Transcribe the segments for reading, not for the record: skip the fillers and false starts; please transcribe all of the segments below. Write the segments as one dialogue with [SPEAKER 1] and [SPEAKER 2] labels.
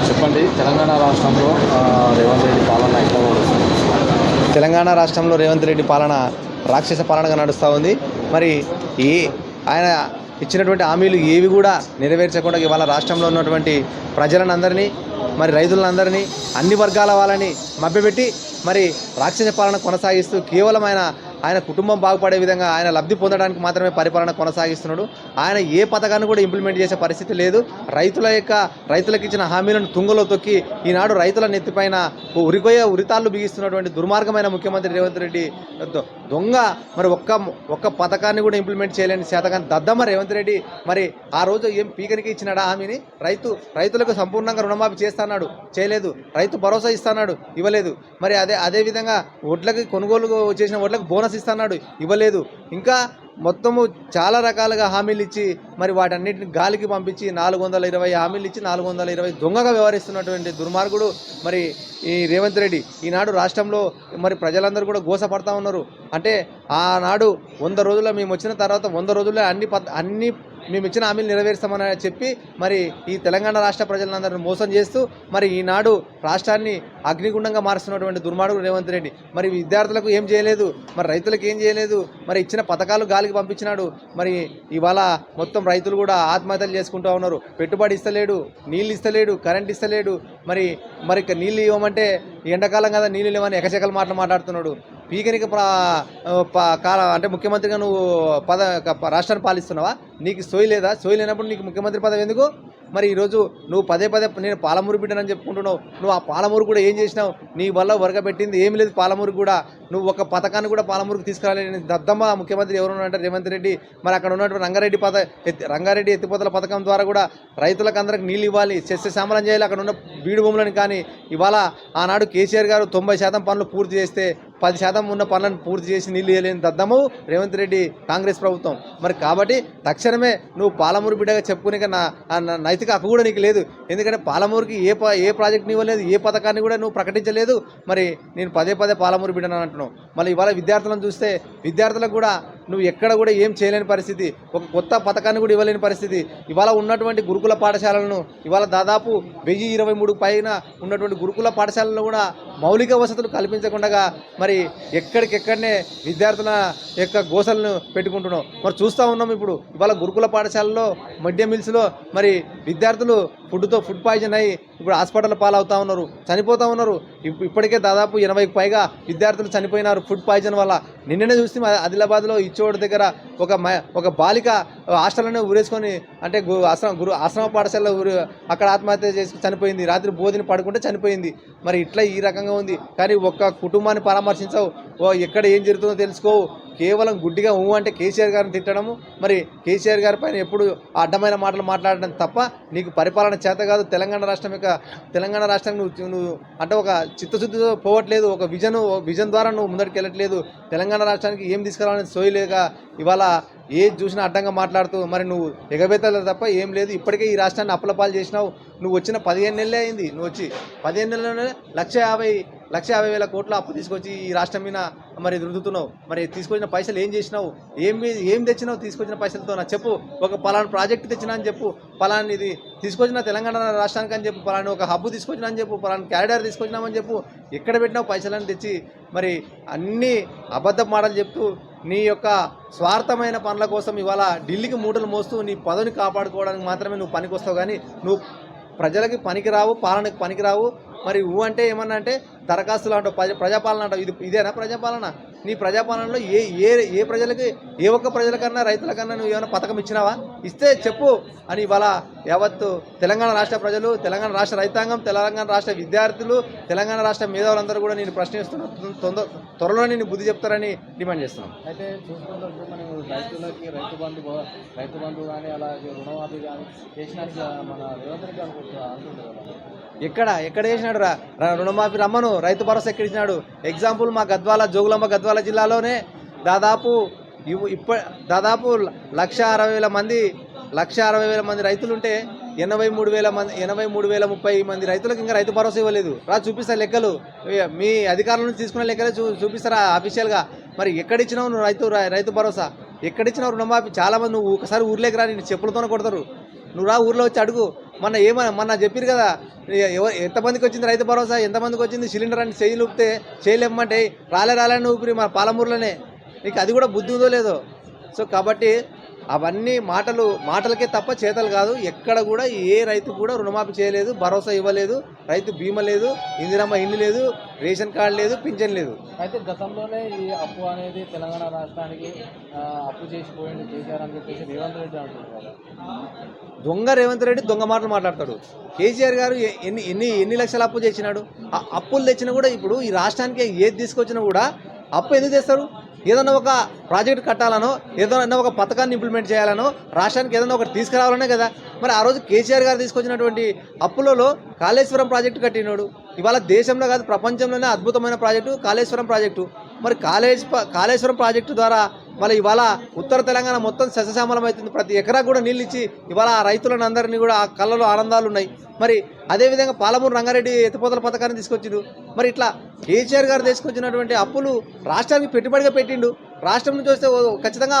[SPEAKER 1] చెప్పండి. తెలంగాణ రాష్ట్రంలో రేవంత్ రెడ్డి పాలన ఎట్లా నడుస్తుంది?
[SPEAKER 2] తెలంగాణ రాష్ట్రంలో రేవంత్ రెడ్డి పాలన రాక్షస పాలనగా నడుస్తూ ఉంది. మరి ఈ ఆయన ఇచ్చినటువంటి హామీలు ఏవి కూడా నెరవేర్చకుండా ఇవాళ రాష్ట్రంలో ఉన్నటువంటి ప్రజలందరినీ, మరి రైతులందరినీ, అన్ని వర్గాల వాళ్ళని మభ్యపెట్టి మరి రాక్షస పాలన కొనసాగిస్తూ కేవలం ఆయన కుటుంబం బాగుపడే విధంగా ఆయన లబ్ధి పొందడానికి మాత్రమే పరిపాలన కొనసాగిస్తున్నాడు. ఆయన ఏ పథకాన్ని కూడా ఇంప్లిమెంట్ చేసే పరిస్థితి లేదు. రైతులకు ఇచ్చిన హామీలను తుంగలో తొక్కి ఈనాడు రైతుల నెత్తిపైన ఉరితాళ్ళు బిగిస్తున్నటువంటి దుర్మార్గమైన ముఖ్యమంత్రి రేవంత్ రెడ్డి దొంగ. మరి ఒక్క పథకాన్ని కూడా ఇంప్లిమెంట్ చేయలేని శాతకాన్ని దద్దమ్మ రేవంత్ రెడ్డి. మరి ఆ రోజు ఏం పీకనికి ఇచ్చినాడా హామీని? రైతులకు సంపూర్ణంగా రుణమాఫీ చేస్తాడు, చేయలేదు. రైతు భరోసా ఇస్తాడు, ఇవ్వలేదు. మరి అదేవిధంగా వడ్లకి కొనుగోలు చేసిన వడ్లకు బోనస్ ఇస్తాడు, ఇవ్వలేదు. ఇంకా మొత్తము చాలా రకాలుగా హామీలు ఇచ్చి మరి వాటన్నిటిని గాలికి పంపించి 420 హామీలు ఇచ్చి 420 దొంగగా వ్యవహరిస్తున్నటువంటి దుర్మార్గుడు మరి ఈ రేవంత్ రెడ్డి. ఈనాడు రాష్ట్రంలో మరి ప్రజలందరూ కూడా గోసపడతా ఉన్నారు. అంటే ఆనాడు 100 రోజుల్లో మేము వచ్చిన తర్వాత 100 రోజుల్లో అన్ని మేము ఇచ్చిన హామీలు నెరవేరుస్తామని చెప్పి మరి ఈ తెలంగాణ రాష్ట్ర ప్రజలందరినీ మోసం చేస్తూ మరి ఈనాడు రాష్ట్రాన్ని అగ్నిగుండంగా మారుస్తున్నటువంటి దుర్మార్గుడు రేవంత్ రెడ్డి. మరి విద్యార్థులకు ఏం చేయలేదు, మరి రైతులకు ఏం చేయలేదు. మరి ఇచ్చిన పథకాలు గాలికి పంపించినాడు. మరి ఇవాళ మొత్తం రైతులు కూడా ఆత్మహత్యలు చేసుకుంటూ ఉన్నారు. పెట్టుబడి ఇస్తలేడు, నీళ్ళు ఇస్తలేడు, కరెంట్ ఇస్తలేడు. మరి నీళ్ళు ఇవ్వమంటే ఎండాకాలం కదా నీళ్ళు ఇవ్వమని ఎకచెకల మాట్లాడుతున్నాడు. పీకనికి అంటే ముఖ్యమంత్రిగా నువ్వు రాష్ట్రాన్ని పాలిస్తున్నావా? నీకు సోయి లేదా? సోయి లేనప్పుడు నీకు ముఖ్యమంత్రి పదవి ఎందుకు? మరి ఈరోజు నువ్వు పదే నేను పాలమూరు బిడ్డనని చెప్పుకుంటున్నావు. నువ్వు ఆ పాలమూరు కూడా ఏం చేసినావు? నీ వల్ల వరకబెట్టింది ఏమి లేదు. పాలమూరు కూడా నువ్వు ఒక పథకాన్ని కూడా పాలమూరుకు తీసుకురాలేని దద్దమ్మ ముఖ్యమంత్రి ఎవరు అంటే రేవంత్ రెడ్డి. మరి అక్కడ ఉన్నటువంటి రంగారెడ్డి ఎత్తిపోతల పథకం ద్వారా కూడా రైతులకు అందరికి నీళ్ళు ఇవ్వాలి, సస్యశ్యామలం చేయాలి అక్కడ ఉన్న బీడు భూములని. కానీ ఇవాళ ఆనాడు కేసీఆర్ గారు 90% పనులు పూర్తి చేస్తే 10% ఉన్న పనులను పూర్తి చేసి నీళ్ళు ఇవ్వలేని దద్దము రేవంత్ రెడ్డి కాంగ్రెస్ ప్రభుత్వం. మరి కాబట్టి తక్షణమే నువ్వు పాలమూరు బిడ్డగా చెప్పుకునే నైతిక హక్కు కూడా నీకు లేదు. ఎందుకంటే పాలమూరుకి ఏ ప్రాజెక్ట్ని ఇవ్వలేదు, ఏ పథకాన్ని కూడా నువ్వు ప్రకటించలేదు. మరి నేను పదే పాలమూరు బిడ్డను అంటున్నావు. మళ్ళీ ఇవాళ విద్యార్థులను చూస్తే విద్యార్థులకు కూడా నువ్వు ఎక్కడ కూడా ఏం చేయలేని పరిస్థితి, ఒక కొత్త పథకాన్ని కూడా ఇవ్వలేని పరిస్థితి. ఇవాళ ఉన్నటువంటి గురుకుల పాఠశాలలను ఇవాళ దాదాపు 1023 పైన ఉన్నటువంటి గురుకుల పాఠశాలలో కూడా మౌలిక వసతులు కల్పించకుండా మరి ఎక్కడికెక్కడనే విద్యార్థుల యొక్క గోసలను పెట్టుకుంటున్నాం. మరి చూస్తూ ఉన్నాం. ఇవాళ గురుకుల పాఠశాలలో మిడ్ డే మీల్స్లో మరి విద్యార్థులు ఫుడ్ పాయిజన్ అయ్యి ఇప్పుడు హాస్పిటల్ పాలవుతూ ఉన్నారు, చనిపోతూ ఉన్నారు. ఇప్పటికే దాదాపు 80కి పైగా విద్యార్థులు చనిపోయినారు ఫుడ్ పాయిజన్ వల్ల. నిన్ననే చూస్తే ఆదిలాబాద్లో ఇచ్చోడు దగ్గర ఒక బాలిక హాస్టల్లోనే ఊరేసుకొని అంటే ఆశ్రమ పాఠశాలలో అక్కడ ఆత్మహత్య చేసి చనిపోయింది. రాత్రి భోజనం పడుకుంటే చనిపోయింది. మరి ఇట్లా ఈ రకంగా ఉంది. కానీ ఒక్క కుటుంబాన్ని పరామర్శించవు, ఎక్కడ ఏం జరుగుతుందో తెలుసుకోవు. కేవలం గుడ్డిగా అంటే కేసీఆర్ గారిని తిట్టడము, మరి కేసీఆర్ గారి పైన ఎప్పుడు అడ్డమైన మాటలు మాట్లాడడం తప్ప నీకు పరిపాలన చేత కాదు. తెలంగాణ రాష్ట్రానికి నువ్వు అంటే ఒక చిత్తశుద్ధితో పోవట్లేదు. ఒక విజన్ ద్వారా నువ్వు ముందరికి వెళ్ళట్లేదు. తెలంగాణ రాష్ట్రానికి ఏం తీసుకురావాలని సోయలేక ఇవాళ ఏది చూసినా అడ్డంగా మాట్లాడుతూ మరి నువ్వు ఎగబెత్తలేదు తప్ప ఏం లేదు. ఇప్పటికే ఈ రాష్ట్రాన్ని అప్పులపాలు చేసినావు. నువ్వు వచ్చిన 15 నెలలే అయింది. నువ్వు వచ్చి 15 నెలల్లోనే 1,50,000 కోట్ల అప్పు తీసుకొచ్చి ఈ రాష్ట్రం మీద మరి రుద్దుతున్నావు. మరి తీసుకొచ్చిన పైసలు ఏం చేసినావు? ఏం తెచ్చినావు తీసుకొచ్చిన పైసలతో? నా చెప్పు. ఒక పలానా ప్రాజెక్టు తెచ్చినా అని చెప్పు, పలానా ఇది తీసుకొచ్చిన తెలంగాణ రాష్ట్రానికి అని చెప్పు, పలానా ఒక హబ్బు తీసుకొచ్చినా అని చెప్పు, పలానా క్యారిడార్ తీసుకొచ్చినామని చెప్పు. ఎక్కడ పెట్టినావు పైసలని తెచ్చి? మరి అన్ని అబద్ధ మాటలు చెప్తూ నీ యొక్క స్వార్థమైన పనుల కోసం ఇవాళ ఢిల్లీకి మూటలు మోస్తూ నీ పదవిని కాపాడుకోవడానికి మాత్రమే నువ్వు పనికొస్తావు. కానీ నువ్వు ప్రజలకి పనికిరావు, పాలనకి పనికిరావు. మరి అంటే ఏమన్నా అంటే దరఖాస్తులు అంటావు, ప్రజాపాలన అంటావు. ఇదేనా ప్రజాపాలన? నీ ప్రజాపాలనలో ఏ ప్రజలకి, ఏ ఒక్క ప్రజలకన్నా రైతులకన్నా నువ్వు ఏమైనా పథకం ఇచ్చినావా? ఇస్తే చెప్పు అని ఇవాళ యావత్తు తెలంగాణ రాష్ట్ర ప్రజలు, తెలంగాణ రాష్ట్ర రైతాంగం, తెలంగాణ రాష్ట్ర విద్యార్థులు, తెలంగాణ రాష్ట్ర మేధావులందరూ కూడా నేను ప్రశ్నిస్తున్న త్వరలో నేను బుద్ధి చెప్తారని డిమాండ్ చేస్తున్నాం.
[SPEAKER 1] అయితే చూసుకుంటే మనం రైతులకి రైతు బంధు కానీ అలాగే రుణమాఫీ కానీ చేసినట్లు మన రేవంత్ రెడ్డి అంటుండే కదా.
[SPEAKER 2] ఎక్కడ చేసినాడు రుణమాఫీ? రమ్మను. రైతు భరోసా ఎక్కడ ఇచ్చినాడు? ఎగ్జాంపుల్ మా జోగులాంబ గద్వాల జిల్లాలోనే దాదాపు 1,60,000 మంది రైతులుంటే 83,030 మంది రైతులకు ఇంకా రైతు భరోసా ఇవ్వలేదు. చూపిస్తా లెక్కలు, మీ అధికారుల నుంచి తీసుకున్న లెక్కలే చూపిస్తారా అఫీషియల్గా. మరి ఎక్కడిచ్చినావు నువ్వు రైతు భరోసా? ఎక్కడిచ్చినావు రుణమాఫీ? చాలామంది నువ్వు ఒకసారి ఊర్లోకి రా, నేను చెప్పులతోనే కొడతారు. నువ్వు ఊర్లో వచ్చి అడుగు. మొన్న చెప్పారు కదా, ఎంతమందికి వచ్చింది రైతు భరోసా, ఎంతమందికి వచ్చింది సిలిండర్ అని చేయి ఊపితే చేయలేమంటే రాలేని ఊపిరి మన పాలమూరులోనే. నీకు అది కూడా బుద్ధి ఉందో లేదో. సో కాబట్టి అవన్నీ మాటలకే తప్ప చేతలు కాదు. ఎక్కడ కూడా ఏ రైతు కూడా రుణమాఫీ చేయలేదు, భరోసా ఇవ్వలేదు, రైతు బీమా లేదు, ఇందిరమ్మ ఇల్లు లేదు, రేషన్ కార్డు లేదు, పింఛన్ లేదు.
[SPEAKER 1] అయితే గతంలోనే ఈ అప్పు అనేది తెలంగాణ రాష్ట్రానికి అప్పు చేసిపోయింది కేసీఆర్ అని చెప్పేసి రేవంత్ రెడ్డి అంటున్నారు కదా.
[SPEAKER 2] దొంగ రేవంత్ రెడ్డి దొంగ మాటలు మాట్లాడతాడు. కేసీఆర్ గారు ఎన్ని లక్షల అప్పు చేసినాడు? ఆ అప్పులు తెచ్చినా కూడా ఇప్పుడు ఈ రాష్ట్రానికి ఏది తీసుకొచ్చినా కూడా అప్పు ఎందుకు తెస్తారు? ఏదన్నా ఒక ప్రాజెక్ట్ కట్టాలనో, ఏదన్నా ఒక పథకాన్ని ఇంప్లిమెంట్ చేయాలనో, రాష్ట్రానికి ఏదన్నా ఒకటి తీసుకురావాలనే కదా. మరి ఆ రోజు కేసీఆర్ గారు తీసుకొచ్చినటువంటి అప్పులలో కాళేశ్వరం ప్రాజెక్టు కట్టినాడు. ఇవాళ దేశంలో కాదు ప్రపంచంలోనే అద్భుతమైన ప్రాజెక్టు కాళేశ్వరం ప్రాజెక్టు. మరి కాళేశ్వరం ప్రాజెక్టు ద్వారా మళ్ళీ ఇవాళ ఉత్తర తెలంగాణ మొత్తం సస్యశ్యామలం అవుతుంది. ప్రతి ఎకరా కూడా నీళ్ళు ఇచ్చి ఇవాళ ఆ రైతులను అందరినీ కూడా ఆ కళ్ళలో ఆనందాలు ఉన్నాయి. మరి అదేవిధంగా పాలమూరు రంగారెడ్డి ఎత్తిపోతల పథకాన్ని తీసుకొచ్చిండు. మరి ఇట్లా కేసీఆర్ గారు తీసుకొచ్చినటువంటి అప్పులు రాష్ట్రానికి పెట్టుబడిగా పెట్టిండు. రాష్ట్రం నుంచి వస్తే ఖచ్చితంగా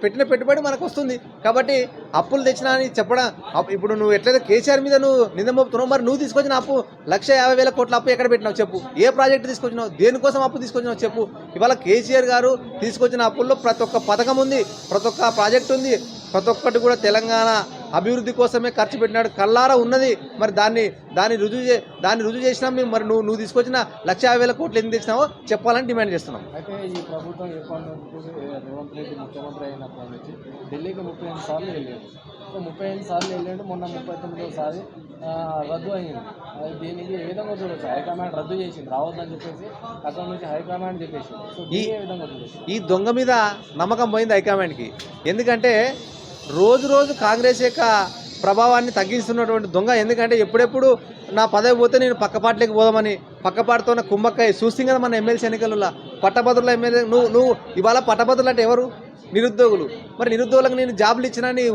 [SPEAKER 2] పెట్టిన పెట్టుబడి మనకు వస్తుంది. కాబట్టి అప్పులు తెచ్చినా అని చెప్పడం, ఇప్పుడు నువ్వు ఎట్లయితే కేసీఆర్ మీద నువ్వు నింద మోపుతున్నావు, మరి నువ్వు తీసుకొచ్చిన అప్పు 150,000 కోట్ల అప్పు ఎక్కడ పెట్టినావు చెప్పు? ఏ ప్రాజెక్టు తీసుకొచ్చినావు? దేనికోసం అప్పు తీసుకొచ్చినావు చెప్పు? ఇవాళ కేసీఆర్ గారు తీసుకొచ్చిన అప్పుల్లో ప్రతి ఒక్క పథకం ఉంది, ప్రతి ఒక్క ప్రాజెక్టు ఉంది, ప్రతి ఒక్కటి కూడా తెలంగాణ అభివృద్ధి కోసమే ఖర్చు పెట్టినాడు. కల్లారా ఉన్నది. మరి దాన్ని రుజువు చేసినాం మేము. మరి నువ్వు తీసుకొచ్చిన 150,000 కోట్లు ఎందుకు తెచ్చినావో చెప్పాలని డిమాండ్ చేస్తున్నాం.
[SPEAKER 1] అయితే ఈ ప్రభుత్వం ఏర్పడినప్పుడు రేవంత్ రెడ్డి ముఖ్యమంత్రి అయినప్పటి నుంచి ఢిల్లీకి 38 సార్లు వెళ్ళాడు. సో 38 సార్లు వెళ్ళాడు. మొన్న 39సారి రద్దు అయింది. దీనికి ఏ విధంగా చూడవచ్చు? హైకమాండ్ రద్దు చేసింది, రావద్దని చెప్పేసి అక్కడ నుంచి హైకమాండ్ చెప్పేసి. సో ఏ విధంగా చూడవచ్చు?
[SPEAKER 2] ఈ దొంగ మీద నమ్మకం పోయింది హైకమాండ్కి. ఎందుకంటే రోజు కాంగ్రెస్ యొక్క ప్రభావాన్ని తగ్గిస్తున్నటువంటి దొంగ. ఎందుకంటే ఎప్పుడెప్పుడు నా పదవి పోతే నేను పక్క పార్టీలోకి పోదామని పక్కపాటుతోన్న కుంభక్కాయ చూస్తే కదా మన ఎమ్మెల్సీ ఎన్నికలలో పట్టభద్రుల ఎమ్మెల్యే. నువ్వు ఇవాళ పట్టభద్రులు అంటే ఎవరు? నిరుద్యోగులు. మరి నిరుద్యోగులకు నేను జాబులు ఇచ్చినా నీ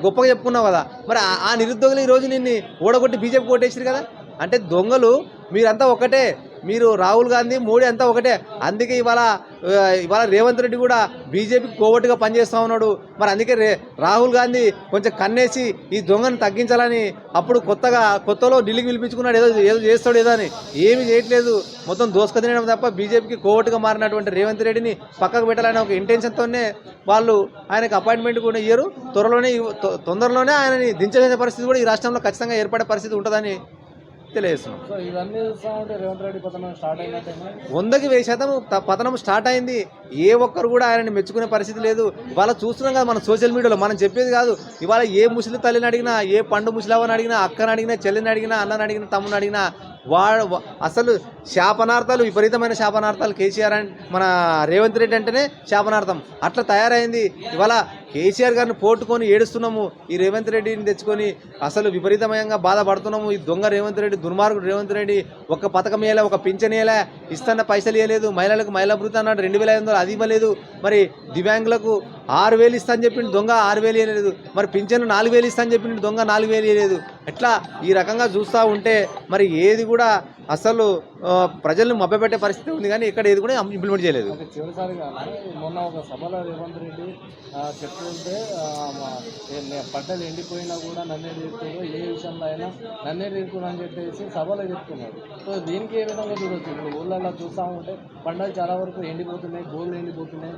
[SPEAKER 2] గొప్పగా చెప్పుకున్నావు కదా. మరి ఆ నిరుద్యోగులు ఈరోజు నిన్ను ఓడగొట్టి బీజేపీ కొట్టేసారు కదా. అంటే దొంగలు మీరంతా ఒకటే. మీరు రాహుల్ గాంధీ, మోడీ అంతా ఒకటే. అందుకే ఇవాళ రేవంత్ రెడ్డి కూడా బీజేపీకి కోవట్టుగా పనిచేస్తూ ఉన్నాడు. మరి అందుకే రాహుల్ గాంధీ కొంచెం కన్నేసి ఈ దొంగను తగ్గించాలని అప్పుడు కొత్తలో ఢిల్లీకి పిలిపించుకున్నాడు. ఏదో చేస్తాడు ఏదో అని. ఏమీ చేయట్లేదు. మొత్తం దోసుక తినడం తప్ప బీజేపీకి కోవట్టుగా మారినటువంటి రేవంత్ రెడ్డిని పక్కకు పెట్టాలని ఒక ఇంటెన్షన్తోనే వాళ్ళు ఆయనకు అపాయింట్మెంట్ కూడా ఇయ్యరు. తొందరలోనే ఆయనని దించేసే పరిస్థితి కూడా ఈ రాష్ట్రంలో ఖచ్చితంగా ఏర్పడే పరిస్థితి ఉంటుందని తెలియజేస్తున్నాం.
[SPEAKER 1] సో ఇవన్నీ చూస్తూ ఉంటే రేవంత్ రెడ్డి పతనం స్టార్ట్ అయినట్టే.
[SPEAKER 2] 100% పతనం స్టార్ట్ అయింది. ఏ ఒక్కరు కూడా ఆయనని మెచ్చుకునే పరిస్థితి లేదు. ఇవాళ చూస్తున్నాం కదా మన సోషల్ మీడియాలో. మనం చెప్పేది కాదు. ఇవాళ ఏ ముసలి తల్లిని అడిగినా, ఏ పండు ముసలివని అడిగినా, అక్కని అడిగినా, చెల్లిని అడిగినా, అన్నని అడిగినా, తమ్ముని అడిగినా అసలు శాపనార్థాలు, విపరీతమైన శాపనార్థాలు. కేసీఆర్ మన రేవంత్ రెడ్డి అంటేనే శాపనార్థం. అట్లా తయారైంది. ఇవాళ కేసీఆర్ గారిని పోట్టుకొని ఏడుస్తున్నాము. ఈ రేవంత్ రెడ్డిని తెచ్చుకొని అసలు విపరీతమయంగా బాధపడుతున్నాము. ఈ దొంగ రేవంత్ రెడ్డి, దుర్మార్గుడు రేవంత్ రెడ్డి ఒక్క పథకం ఇవ్వలే, ఒక పింఛన్ ఇవ్వలే, ఇస్తున్న పైసలు ఇవ్వలేదు. మహిళలకు మహిళా భృతి అన్నాడు 2,500, అది ఇవ్వలేదు. మరి దివ్యాంగులకు 6,000 ఇస్తా అని చెప్పిండు దొంగ, 6,000 ఇవ్వలేదు. మరి పింఛన్ 4,000 ఇస్తా అని చెప్పిండు దొంగ, 4,000 ఇవ్వలేదు. ఎట్లా ఈ రకంగా చూస్తూ ఉంటే మరి ఏది కూడా అసలు ప్రజల్ని మభ్యపెట్టే పరిస్థితి ఉంది. కానీ ఇక్కడ ఏది కూడా ఇంప్లిమెంట్ చేయలేదు.
[SPEAKER 1] చివరిసారిగా మొన్న ఒక సభలో రేవంత్ రెడ్డి చెప్తుంటే పంటలు ఎండిపోయినా కూడా నన్నే తీరుతున్నారు, ఏ విషయంలో అయినా నన్నే తీరుతున్నారు అని చెప్పేసి సభలో చెప్తున్నారు. సో దీనికి ఏ విధంగా చూడవచ్చు? ఇప్పుడు ఊళ్ళల్లో చూస్తూ ఉంటే పంటలు చాలా వరకు ఎండిపోతున్నాయి, గోళ్ళు ఎండిపోతున్నాయి,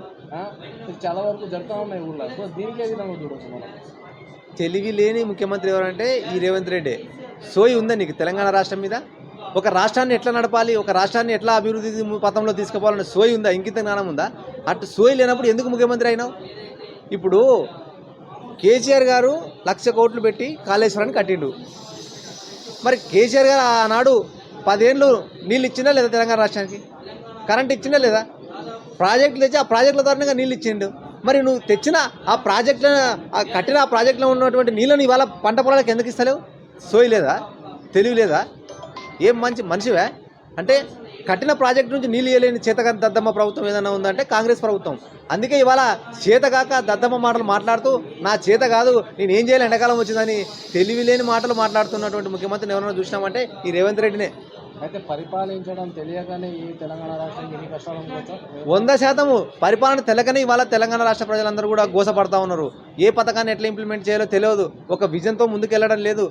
[SPEAKER 1] చాలా వరకు జరుగుతూ ఉన్నాయి ఊళ్ళో. సో దీనికి ఏ విధంగా చూడవచ్చు మనం?
[SPEAKER 2] తెలివి లేని ముఖ్యమంత్రి ఎవరంటే ఈ రేవంత్ రెడ్డి. సోయి ఉందా నీకు తెలంగాణ రాష్ట్రం మీద? ఒక రాష్ట్రాన్ని ఎట్లా నడపాలి, ఒక రాష్ట్రాన్ని ఎట్లా అభివృద్ధి పథంలో తీసుకుపోవాలనే సోయి ఉందా? ఇంకిత జ్ఞానం ఉందా? అటు సోయి లేనప్పుడు ఎందుకు ముఖ్యమంత్రి అయినావు? ఇప్పుడు కేసీఆర్ గారు 1,00,000 కోట్లు పెట్టి కాళేశ్వరాన్ని కట్టిండు. మరి కేసీఆర్ గారు ఆనాడు 10 ఏళ్ళు నీళ్ళు ఇచ్చిందా లేదా? తెలంగాణ రాష్ట్రానికి కరెంట్ ఇచ్చిందా లేదా? ప్రాజెక్టులు తెచ్చి ఆ ప్రాజెక్టుల ద్వారాగా నీళ్ళు ఇచ్చిండు. మరి నువ్వు తెచ్చిన ఆ ప్రాజెక్టులను, కట్టిన ఆ ప్రాజెక్టులో ఉన్నటువంటి నీళ్ళని ఇవాళ పంట పొలాలకు ఎందుకు ఇస్తలేవు? సోయి లేదా? తెలివి లేదా? ఏం మనిషివే? అంటే కట్టిన ప్రాజెక్టు నుంచి నీళ్ళు ఇవ్వలేని చేతగాని దద్దమ్మ ప్రభుత్వం ఏదైనా ఉందంటే కాంగ్రెస్ ప్రభుత్వం. అందుకే ఇవాళ చేతగాక దద్దమ్మ మాటలు మాట్లాడుతూ నా చేత కాదు, నేను ఏం చేయాలి, ఎండాకాలం వచ్చిందని తెలివి లేని మాటలు మాట్లాడుతున్నటువంటి ముఖ్యమంత్రిని ఎవరైనా చూసినామంటే ఈ రేవంత్ రెడ్డినే.
[SPEAKER 1] అయితే పరిపాలించడం తెలియకనే ఈ తెలంగాణ రాష్ట్రానికి ఎన్ని కష్టాలు అనుకోవచ్చా?
[SPEAKER 2] 100% పరిపాలన తెలియకనే ఇవాళ తెలంగాణ రాష్ట్ర ప్రజలందరూ కూడా గోసపడతా ఉన్నారు. ఏ పథకాన్ని ఎట్లా ఇంప్లిమెంట్ చేయాలో తెలియదు, ఒక విజన్తో ముందుకెళ్ళడం లేదు.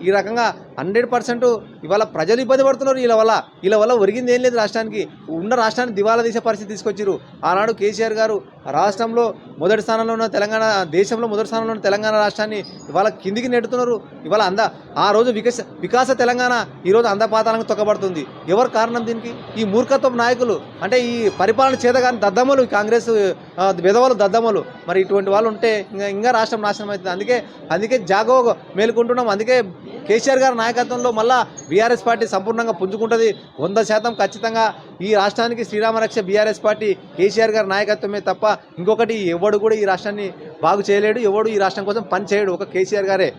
[SPEAKER 2] ఈ రకంగా 100% ఇవాళ ప్రజలు ఇబ్బంది పడుతున్నారు. వీళ్ళ వల్ల ఒరిగింది ఏం లేదు. రాష్ట్రానికి ఉన్న రాష్ట్రాన్ని దివాలా తీసే పరిస్థితి తీసుకొచ్చారు. ఆనాడు కేసీఆర్ గారు రాష్ట్రంలో మొదటి స్థానంలో ఉన్న తెలంగాణ, దేశంలో మొదటి స్థానంలో ఉన్న తెలంగాణ రాష్ట్రాన్ని ఇవాళ కిందికి నెడుతున్నారు. ఇవాళ ఆ రోజు వికాస తెలంగాణ ఈరోజు అందపాతాలకు తొక్కబడుతుంది. ఎవరు కారణం దీనికి? ఈ మూర్ఖత్వం నాయకులు, అంటే ఈ పరిపాలన చేతగాని దద్దమ్మలు, కాంగ్రెస్ విధవలు దద్దమ్మలు. మరి ఇటువంటి వాళ్ళు ఉంటే ఇంకా రాష్ట్రం నాశనం అవుతుంది. అందుకే జాగో మేలుకుంటున్నాం. అందుకే కేసీఆర్ గారి నాయకత్వంలో మళ్ళా బీఆర్ఎస్ పార్టీ సంపూర్ణంగా పుంజుకుంటుంది. 100% ఖచ్చితంగా ఈ రాష్ట్రానికి శ్రీరామరక్ష బీఆర్ఎస్ పార్టీ, కేసీఆర్ గారి నాయకత్వమే తప్ప ఇంకొకటి ఎవడు కూడా ఈ రాష్ట్రాన్ని బాగు చేయలేడు. ఎవడు ఈ రాష్ట్రం కోసం పని చేయడు, ఒక కేసీఆర్ గారే.